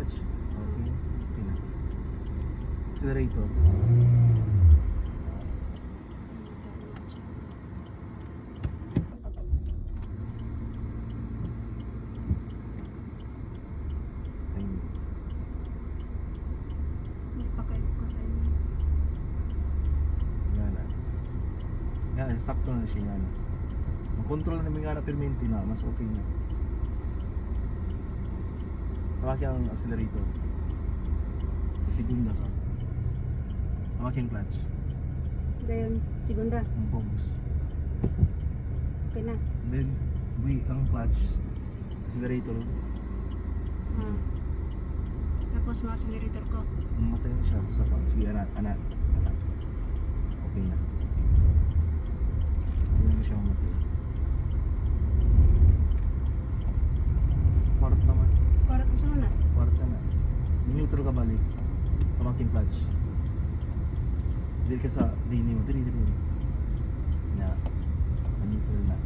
clutch. Okay. Okay na. Accelerator. Time. Hindi pa kayo ko tayo. Nga na. Yan, sakto na siya nga na. Mag-control na namin nga na permente na, mas okay na. Tawaki ang accelerator. Segunda ka. Tawaki ang clutch. Dayon, segunda. Ang focus. Okay na. And then, ang clutch. Accelerator. Ah. Tapos mga accelerator ko. Mamatay na siya sa pang. Sige, anak. Okay na. Hindi na siya mamatay. Kwarta naman. Korek mo sa na. Kwarta na. Neutral ka balik. Pamaking clutch. Dili ka sa dini mo. Dili. Na. Neutral na.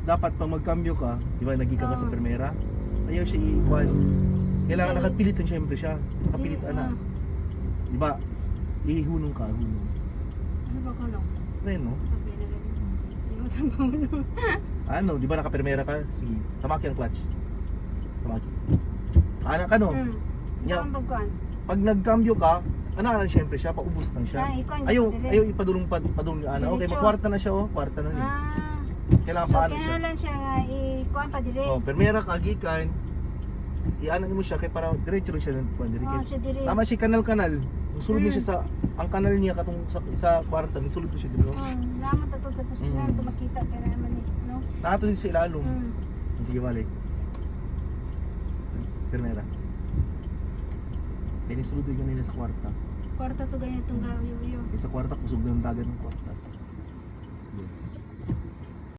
Dapat pag magkambyo ka, di ba nagika ka sa Oo. primera, ayaw siya i-kuhan. Kailangan Kasi- nakapilit lang syempre siya. Nakapilit ana. Di ba? Ihunong ka, hunong. Ano ba ko no? Ren, no? Sabi na rin. Hindi mo tambang no. Ano, di ba naka-primera ka? Sige, tamaki ang clutch. Tamaki. Anak ka, no? Nya. Ang bagkuan. Pag nagkambyo ka, anak syempre siya, paubos lang siya. Ah, ikaw ang Ayaw, dili. ayaw ipadulong ana. Okay, Diretso. magkwarta na siya, oh. Kwarta na niya. Ah. Kailangan So paano siya. kailangan siya ikuan pa dire. Oh, primera ka, gikan. Ianan mo siya, kay para diretso rin siya ng kuwan. Oh, siya dire. Tama siya kanal. Sulod niya siya sa ang kanal niya katong sa kwarta, sulod siya dito. Oh, lamat ato tapos na ito makita kaya naman eh, no? Nato din sa ilalong. Sige balik. Primera. Kaya sulod din nila sa kwarta. Kwarta to ganyan itong gayo. Kaya sa kwarta kusog na yung dagat ng kwarta. Yun.